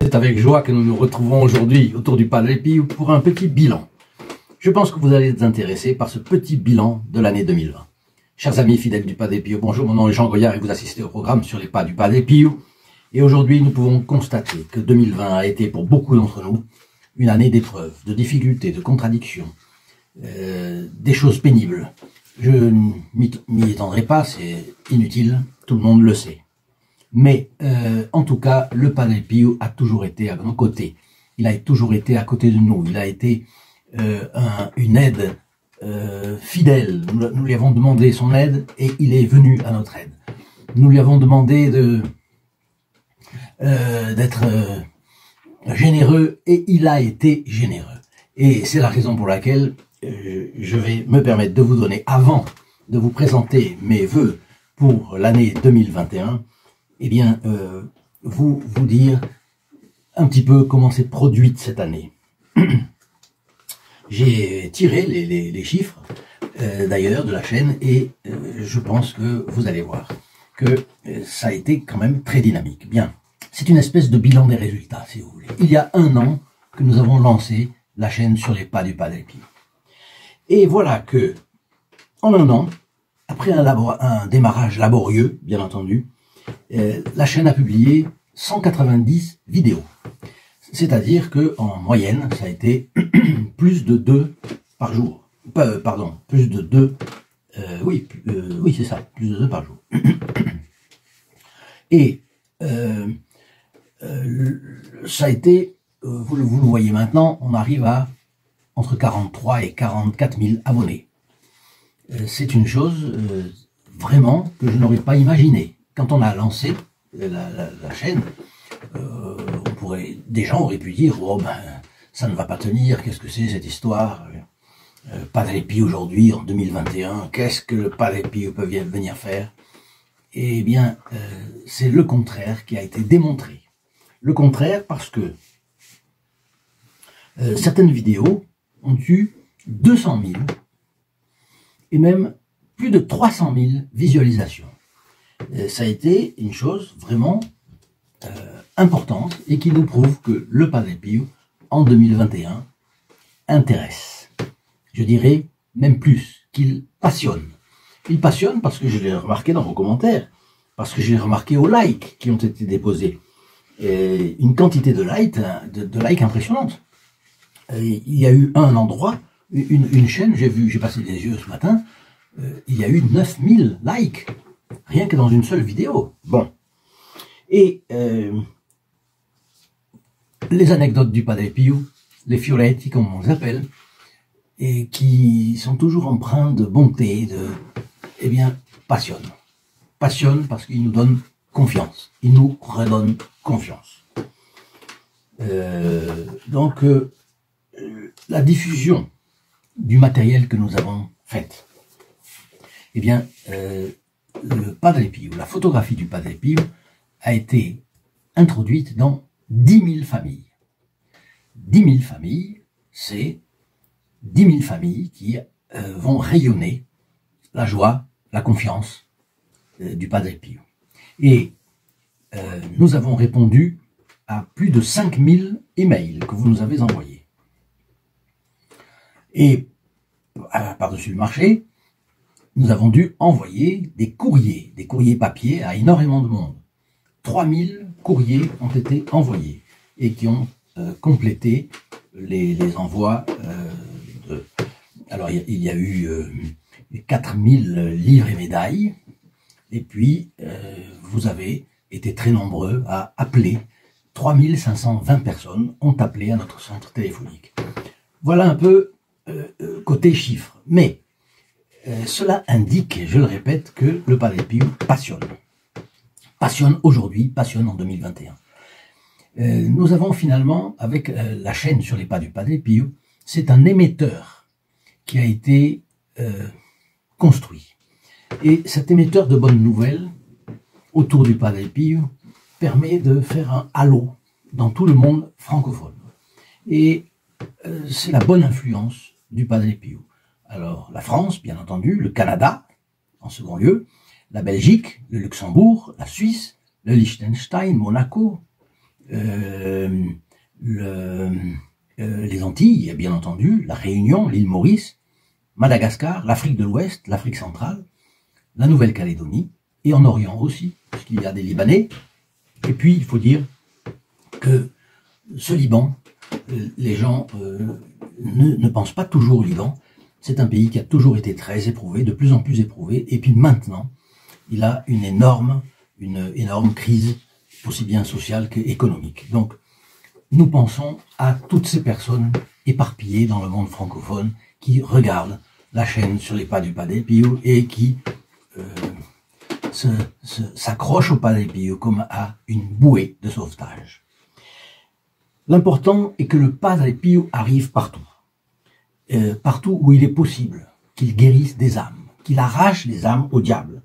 C'est avec joie que nous nous retrouvons aujourd'hui autour du Padre Pio pour un petit bilan. Je pense que vous allez être intéressés par ce petit bilan de l'année 2020. Chers amis fidèles du Padre Pio, bonjour, mon nom est Jean Goyard et vous assistez au programme sur les pas du Padre Pio. Et aujourd'hui, nous pouvons constater que 2020 a été pour beaucoup d'entre nous une année d'épreuves, de difficultés, de contradictions, des choses pénibles. Je ne m'y étendrai pas, c'est inutile, tout le monde le sait. Mais en tout cas, le Padre Pio a toujours été à nos côtés. Il a toujours été à côté de nous. Il a été une aide fidèle. Nous lui avons demandé son aide et il est venu à notre aide. Nous lui avons demandé d'être généreux et il a été généreux. Et c'est la raison pour laquelle je vais me permettre de vous donner, avant de vous présenter mes vœux pour l'année 2021, eh bien, vous dire un petit peu comment s'est produite cette année. J'ai tiré les chiffres, d'ailleurs, de la chaîne, et je pense que vous allez voir que ça a été quand même très dynamique. Bien, c'est une espèce de bilan des résultats, si vous voulez. Il y a un an que nous avons lancé la chaîne sur les pas du Padre Pio. Et voilà que, en un an, après un démarrage laborieux, bien entendu, la chaîne a publié 190 vidéos. C'est-à-dire que en moyenne, ça a été plus de 2 par jour. Pardon, plus de 2. Oui, c'est ça, plus de 2 par jour. Et ça a été, vous le voyez maintenant, on arrive à entre 43 et 44 000 abonnés. C'est une chose vraiment que je n'aurais pas imaginé. Quand on a lancé la chaîne, des gens auraient pu dire « Oh ben, ça ne va pas tenir, qu'est-ce que c'est cette histoire Padre Pio aujourd'hui, en 2021, qu'est-ce que le Padre Pio peut venir faire ?» Eh bien, c'est le contraire qui a été démontré. Le contraire parce que certaines vidéos ont eu 200 000 et même plus de 300 000 visualisations. Ça a été une chose vraiment importante et qui nous prouve que le Padre Pio, en 2021, intéresse. Je dirais même plus, qu'il passionne. Il passionne parce que je l'ai remarqué dans vos commentaires, parce que j'ai remarqué aux likes qui ont été déposés. Et une quantité de likes impressionnante. Il y a eu un endroit, une chaîne, j'ai passé des yeux ce matin, il y a eu 9000 likes, rien que dans une seule vidéo. Bon. Et les anecdotes du Padre Pio, les fioretti comme on les appelle, et qui sont toujours empreints de bonté, eh bien, passionnent. Passionnent parce qu'ils nous donnent confiance. Ils nous redonnent confiance. Donc, la diffusion du matériel que nous avons fait, eh bien, le Padre Pio, la photographie du Padre Pio a été introduite dans 10 000 familles. 10 000 familles, c'est 10 000 familles qui vont rayonner la joie, la confiance du Padre Pio. Et nous avons répondu à plus de 5 000 emails que vous nous avez envoyés. Et par-dessus le marché, nous avons dû envoyer des courriers papier à énormément de monde. 3000 courriers ont été envoyés et qui ont complété les envois. Alors il y a eu 4000 livres et médailles, et puis vous avez été très nombreux à appeler. 3520 personnes ont appelé à notre centre téléphonique. Voilà un peu côté chiffres. Mais cela indique, je le répète, que le Padre Pio passionne. Passionne aujourd'hui, passionne en 2021. Nous avons finalement, avec la chaîne sur les pas du Padre Pio, c'est un émetteur qui a été construit. Et cet émetteur de bonnes nouvelles autour du Padre Pio permet de faire un halo dans tout le monde francophone. Et c'est la bonne influence du Padre Pio. Alors, la France, bien entendu, le Canada, en second lieu, la Belgique, le Luxembourg, la Suisse, le Liechtenstein, Monaco, les Antilles, bien entendu, la Réunion, l'île Maurice, Madagascar, l'Afrique de l'Ouest, l'Afrique centrale, la Nouvelle-Calédonie, et en Orient aussi, puisqu'il y a des Libanais. Et puis, il faut dire que ce Liban, les gens ne pensent pas toujours au Liban. C'est un pays qui a toujours été très éprouvé, de plus en plus éprouvé, et puis maintenant, il a une énorme crise, aussi bien sociale qu'économique. Donc, nous pensons à toutes ces personnes éparpillées dans le monde francophone qui regardent la chaîne sur les pas du Padre Pio et qui s'accrochent au Padre Pio comme à une bouée de sauvetage. L'important est que le Padre Pio arrive partout. Partout où il est possible, qu'il guérisse des âmes, qu'il arrache les âmes au diable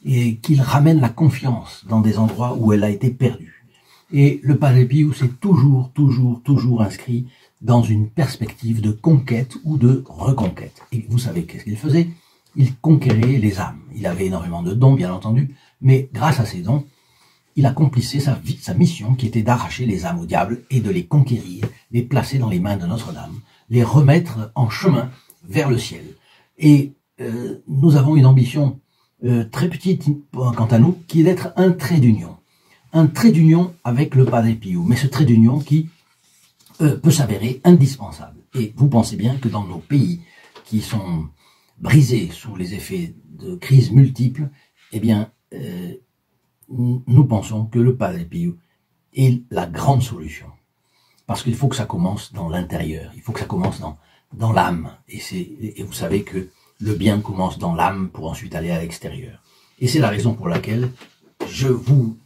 et qu'il ramène la confiance dans des endroits où elle a été perdue. Et le Padre Pio s'est toujours inscrit dans une perspective de conquête ou de reconquête. Et vous savez qu'est-ce qu'il faisait? Il conquérait les âmes. Il avait énormément de dons, bien entendu, mais grâce à ces dons, il accomplissait sa mission qui était d'arracher les âmes au diable et de les conquérir, les placer dans les mains de Notre-Dame, les remettre en chemin vers le ciel. Et nous avons une ambition très petite quant à nous, qui est d'être un trait d'union. Un trait d'union avec le Padre Pio, mais ce trait d'union qui peut s'avérer indispensable. Et vous pensez bien que dans nos pays qui sont brisés sous les effets de crises multiples, eh bien, nous pensons que le Padre Pio est la grande solution. Parce qu'il faut que ça commence dans l'intérieur, il faut que ça commence dans l'âme. Et vous savez que le bien commence dans l'âme pour ensuite aller à l'extérieur. Et c'est la raison pour laquelle je vous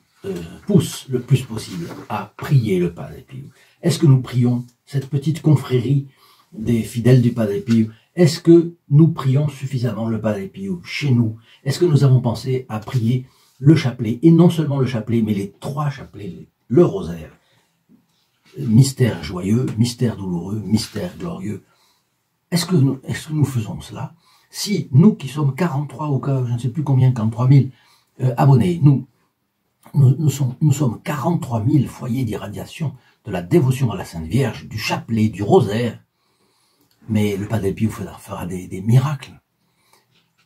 pousse le plus possible à prier le Padre Pio. Est-ce que nous prions cette petite confrérie des fidèles du Padre Pio? Est-ce que nous prions suffisamment le Padre Pio chez nous? Est-ce que nous avons pensé à prier le chapelet, et non seulement le chapelet, mais les 3 chapelets, le rosaire? Mystère joyeux, mystère douloureux, mystère glorieux. Est-ce que nous faisons cela? Si nous qui sommes 43 ou je ne sais plus combien, 43 000 abonnés, nous sommes 43 000 foyers d'irradiation de la dévotion à la Sainte Vierge, du chapelet, du rosaire, mais le Padre Pio fera des miracles.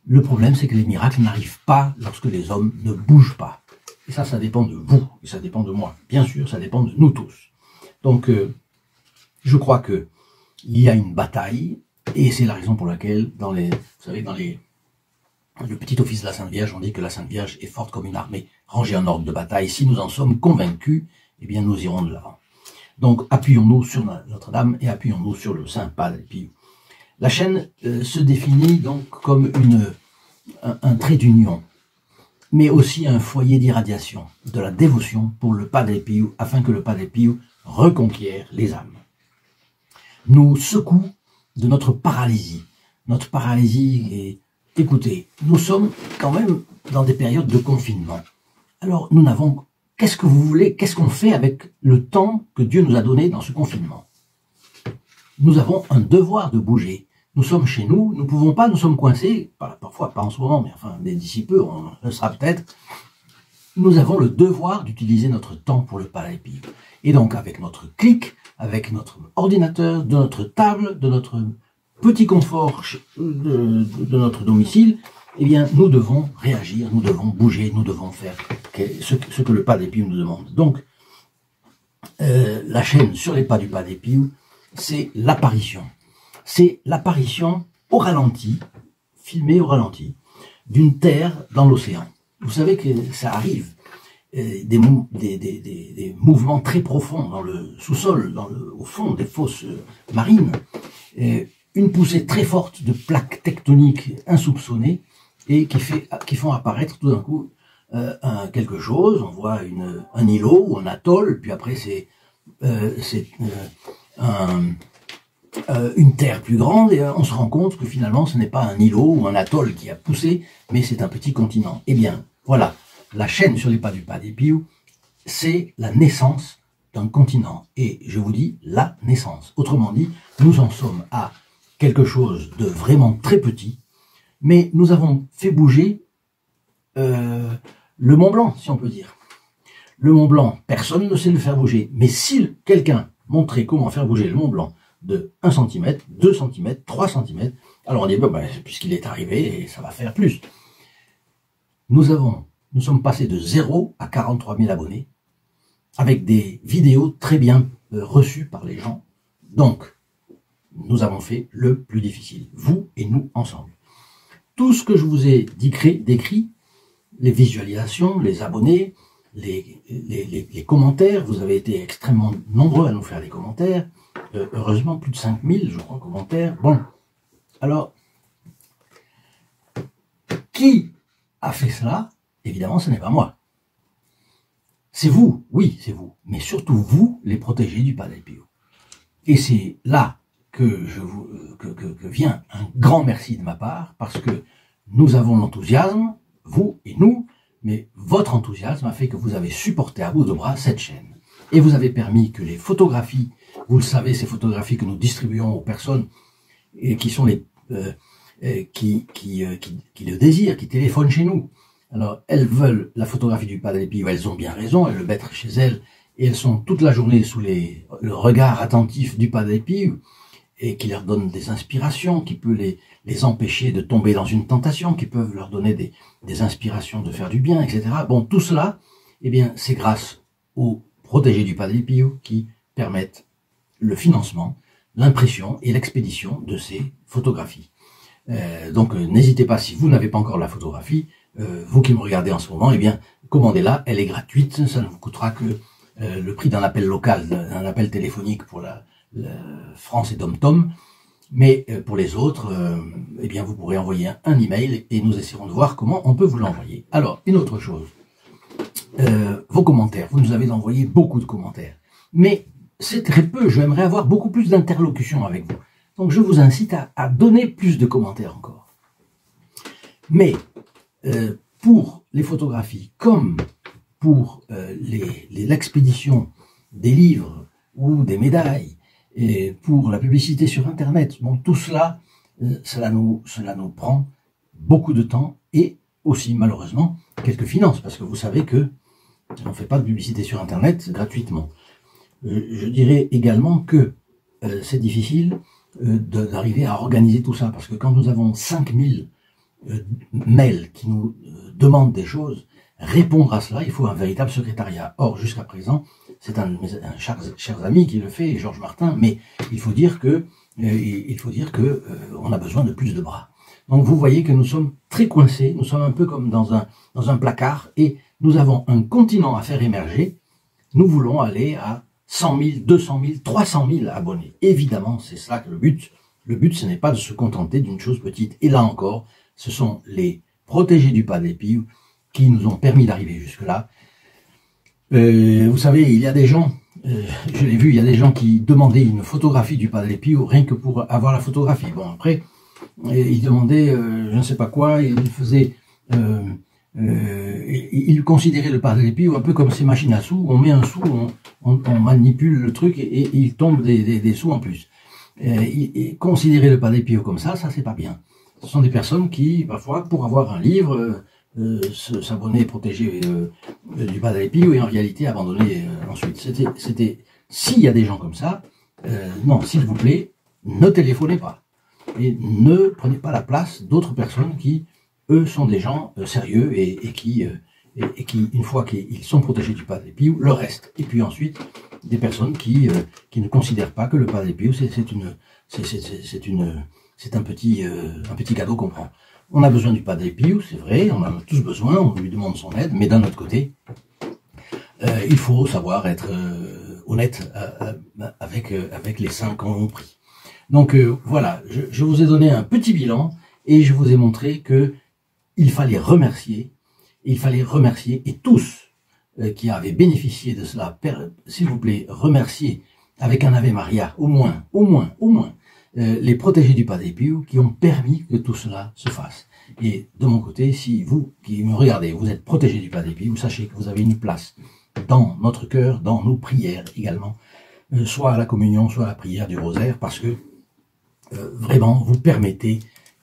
Le problème, c'est que les miracles n'arrivent pas lorsque les hommes ne bougent pas. Et ça dépend de vous, et ça dépend de moi. Bien sûr, ça dépend de nous tous. Donc, je crois que il y a une bataille, et c'est la raison pour laquelle, vous savez, dans le petit office de la Sainte Vierge, on dit que la Sainte Vierge est forte comme une armée rangée en ordre de bataille. Si nous en sommes convaincus, eh bien, nous irons de l'avant. Donc, appuyons-nous sur Notre-Dame et appuyons-nous sur le Saint Padre Pio. La chaîne se définit donc comme un trait d'union, mais aussi un foyer d'irradiation de la dévotion pour le Padre Pio, afin que le Padre Pio reconquiert les âmes. Nous secoue de notre paralysie. Notre paralysie est... Écoutez, nous sommes quand même dans des périodes de confinement. Alors, nous n'avons... Qu'est-ce que vous voulez? Qu'est-ce qu'on fait avec le temps que Dieu nous a donné dans ce confinement? Nous avons un devoir de bouger. Nous sommes chez nous, nous ne pouvons pas, nous sommes coincés, parfois pas en ce moment, mais enfin, d'ici peu, on le sera peut-être. Nous avons le devoir d'utiliser notre temps pour le Padre Pio. Et donc, avec notre clic, avec notre ordinateur, de notre table, de notre petit confort de notre domicile, eh bien, nous devons réagir, nous devons bouger, nous devons faire ce que le Padre Pio nous demande. Donc, la chaîne sur les pas du Padre Pio, c'est l'apparition. C'est l'apparition au ralenti, filmée au ralenti, d'une terre dans l'océan. Vous savez que ça arrive, des mouvements très profonds dans le sous-sol, au fond des fosses marines, une poussée très forte de plaques tectoniques insoupçonnées et qui font apparaître tout d'un coup quelque chose. On voit un îlot ou un atoll, puis après c'est une terre plus grande, et on se rend compte que finalement ce n'est pas un îlot ou un atoll qui a poussé, mais c'est un petit continent. Eh bien, voilà, la chaîne sur les pas du Padre Pio, c'est la naissance d'un continent. Et je vous dis, la naissance. Autrement dit, nous en sommes à quelque chose de vraiment très petit, mais nous avons fait bouger le Mont Blanc, si on peut dire. Le Mont Blanc, personne ne sait le faire bouger. Mais si quelqu'un montrait comment faire bouger le Mont Blanc de 1 cm, 2 cm, 3 cm, alors on dit, puisqu'il est arrivé, ça va faire plus. Nous sommes passés de 0 à 43 000 abonnés, avec des vidéos très bien reçues par les gens. Donc, nous avons fait le plus difficile, vous et nous ensemble. Tout ce que je vous ai décrit, les visualisations, les abonnés, les commentaires, vous avez été extrêmement nombreux à nous faire des commentaires, heureusement plus de 5000, je crois, commentaires. Bon, alors, qui a fait cela? Évidemment, ce n'est pas moi. C'est vous, oui, c'est vous, mais surtout vous, les protégés du Padre Pio. Et c'est là que vient un grand merci de ma part, parce que nous avons l'enthousiasme, vous et nous, mais votre enthousiasme a fait que vous avez supporté à bout de bras cette chaîne. Et vous avez permis que les photographies, vous le savez, ces photographies que nous distribuons aux personnes, et qui sont qui le désirent, qui téléphonent chez nous. Alors, elles veulent la photographie du Padre Pio, elles ont bien raison, elles le mettent chez elles, et elles sont toute la journée sous le regard attentif du Padre Pio, et qui leur donne des inspirations, qui peut les empêcher de tomber dans une tentation, qui peuvent leur donner des inspirations de faire du bien, etc. Bon, tout cela, eh bien, c'est grâce aux protégés du Padre Pio qui permettent le financement, l'impression et l'expédition de ces photographies. Donc, n'hésitez pas, si vous n'avez pas encore la photographie, vous qui me regardez en ce moment, eh bien, commandez-la, elle est gratuite, ça ne vous coûtera que le prix d'un appel local, d'un appel téléphonique pour la France et Dom-Tom, mais pour les autres, eh bien, vous pourrez envoyer un email et nous essaierons de voir comment on peut vous l'envoyer. Alors, une autre chose, vos commentaires, vous nous avez envoyé beaucoup de commentaires, mais c'est très peu, j'aimerais avoir beaucoup plus d'interlocutions avec vous. Donc je vous incite à donner plus de commentaires encore. Mais pour les photographies, comme pour l'expédition des livres ou des médailles, et pour la publicité sur Internet, bon, tout cela, cela nous prend beaucoup de temps et aussi malheureusement quelques finances, parce que vous savez que on ne fait pas de publicité sur Internet gratuitement. Je dirais également que c'est difficile d'arriver à organiser tout ça, parce que quand nous avons 5000 mails qui nous demandent des choses, répondre à cela, il faut un véritable secrétariat. Or, jusqu'à présent, c'est un cher ami qui le fait, Georges Martin, mais il faut dire que on a besoin de plus de bras. Donc vous voyez que nous sommes très coincés, nous sommes un peu comme dans un placard, et nous avons un continent à faire émerger. Nous voulons aller à 100 000, 200 000, 300 000 abonnés. Évidemment, c'est cela que le but. Le but, ce n'est pas de se contenter d'une chose petite. Et là encore, ce sont les protégés du Padre Pio qui nous ont permis d'arriver jusque-là. Vous savez, il y a des gens, je l'ai vu, il y a des gens qui demandaient une photographie du Padre Pio rien que pour avoir la photographie. Bon, après, ils demandaient je ne sais pas quoi, ils faisaient... il considérait le Padre Pio un peu comme ces machines à sous, on met un sou, on manipule le truc et il tombe des sous en plus. Considérer le Padre Pio comme ça c'est pas bien. Ce sont des personnes qui, parfois, pour avoir un livre, s'abonner, protéger du Padre Pio et en réalité abandonner ensuite. S'il y a des gens comme ça, non, s'il vous plaît, ne téléphonez pas. Et ne prenez pas la place d'autres personnes qui, eux, sont des gens sérieux et qui, une fois qu'ils sont protégés du Padre Pio, le reste. Et puis ensuite, des personnes qui ne considèrent pas que le Padre Pio, c'est un petit cadeau qu'on prend. On a besoin du Padre Pio, c'est vrai, on en a tous besoin, on lui demande son aide, mais d'un autre côté, il faut savoir être honnête avec les saints qu'on a pris. Donc voilà, je vous ai donné un petit bilan et je vous ai montré que il fallait remercier, et tous qui avaient bénéficié de cela, s'il vous plaît, remercier avec un Ave Maria, au moins, les protégés du Padre Pio qui ont permis que tout cela se fasse. Et de mon côté, si vous qui me regardez, vous êtes protégés du Padre Pio, sachez que vous avez une place dans notre cœur, dans nos prières également, soit à la communion, soit à la prière du rosaire, parce que vraiment, vous permettez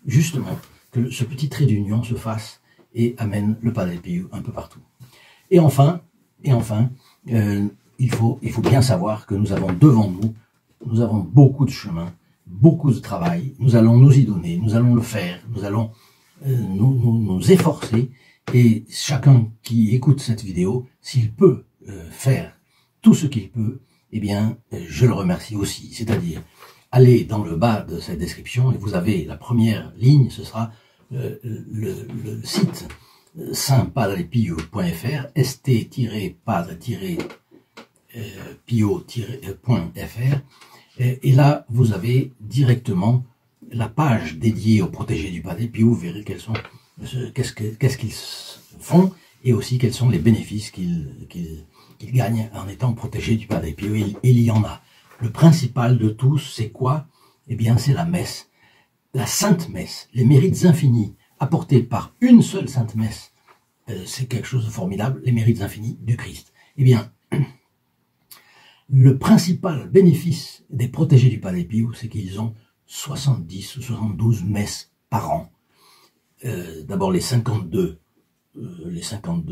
justement que ce petit trait d'union se fasse et amène le Padre Pio un peu partout. Et enfin, Et enfin, il faut bien savoir que nous avons devant nous avons beaucoup de chemin, beaucoup de travail. Nous allons nous y donner, nous allons le faire, nous allons nous efforcer. Et chacun qui écoute cette vidéo, s'il peut faire tout ce qu'il peut, eh bien, je le remercie aussi. C'est-à-dire, allez dans le bas de cette description et vous avez la première ligne, ce sera le site saintpadrepio.fr, st-padre-pio.fr, et là, vous avez directement la page dédiée aux protégés du Padre Pio. Vous verrez qu'est-ce qu'ils font et aussi quels sont les bénéfices qu'ils gagnent en étant protégés du Padre Pio. Il y en a. Le principal de tous, c'est quoi? Eh bien, c'est la messe, la Sainte Messe, les mérites infinis apportés par une seule Sainte Messe. C'est quelque chose de formidable, les mérites infinis du Christ. Eh bien, le principal bénéfice des protégés du Padre Pio, c'est qu'ils ont 70 ou 72 messes par an. D'abord les 52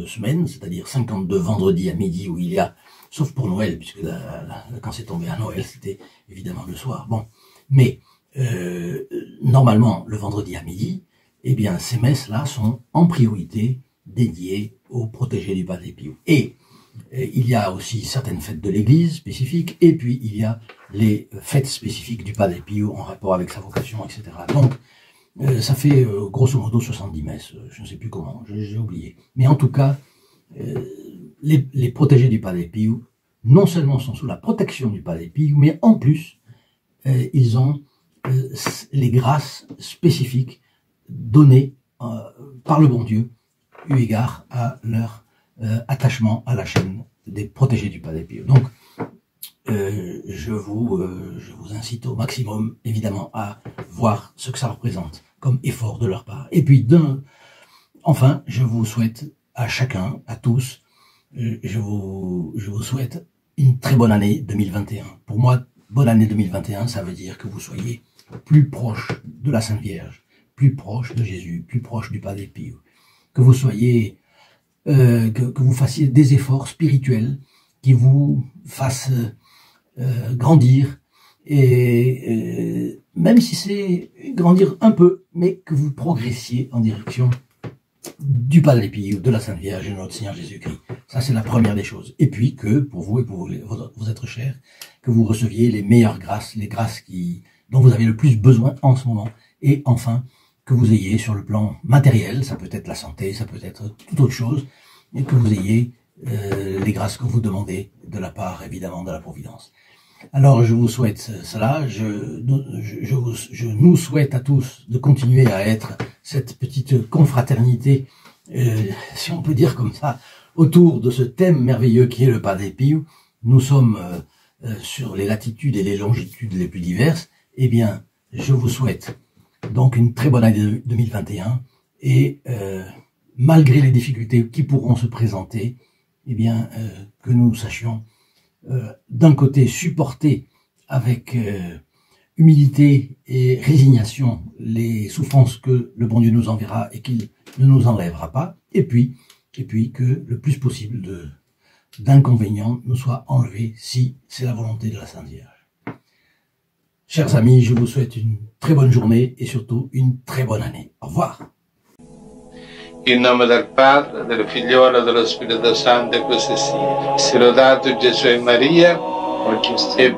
semaines, c'est-à-dire 52 vendredis à midi où il y a, sauf pour Noël, puisque quand c'est tombé à Noël, c'était évidemment le soir. Bon, mais normalement, le vendredi à midi, eh bien, ces messes-là sont en priorité dédiées aux protégés du Padre Pio. Et il y a aussi certaines fêtes de l'Église spécifiques, et puis il y a les fêtes spécifiques du Padre Pio en rapport avec sa vocation, etc. Donc, ça fait grosso modo 70 messes, je ne sais plus comment, j'ai oublié. Mais en tout cas, les protégés du Padre Pio, non seulement sont sous la protection du Padre Pio, mais en plus, ils ont les grâces spécifiques données par le bon Dieu, eu égard à leur attachement à la chaîne des protégés du Padre Pio. Donc, je vous incite au maximum, évidemment, à voir ce que ça représente comme effort de leur part. Et puis, enfin, je vous souhaite à chacun, à tous, je vous souhaite une très bonne année 2021. Pour moi, bonne année 2021, ça veut dire que vous soyez plus proche de la Sainte Vierge, plus proche de Jésus, plus proche du Padre Pio. Que vous soyez, que vous fassiez des efforts spirituels qui vous fassent grandir, et même si c'est grandir un peu, mais que vous progressiez en direction du Padre Pio, de la Sainte Vierge et de notre Seigneur Jésus-Christ. Ça, c'est la première des choses. Et puis que, pour vous et pour vos êtres chers, que vous receviez les meilleures grâces, les grâces dont vous avez le plus besoin en ce moment. Et enfin, que vous ayez sur le plan matériel, ça peut être la santé, ça peut être toute autre chose, et que vous ayez les grâces que vous demandez de la part, évidemment, de la Providence. Alors, je vous souhaite cela, je nous souhaite à tous de continuer à être cette petite confraternité, si on peut dire comme ça, autour de ce thème merveilleux qui est le Padre Pio. Nous sommes sur les latitudes et les longitudes les plus diverses. Eh bien, je vous souhaite donc une très bonne année 2021 et malgré les difficultés qui pourront se présenter, eh bien, que nous sachions d'un côté supporter avec humilité et résignation les souffrances que le bon Dieu nous enverra et qu'il ne nous enlèvera pas, et puis que le plus possible d'inconvénients nous soient enlevés si c'est la volonté de la Sainte Vierge. Chers amis, je vous souhaite une très bonne journée et surtout une très bonne année. Au revoir. In nome del Padre, del Figliolo e dello Spirito Santo, e così sia. Sia lodato Gesù e Maria, oggi e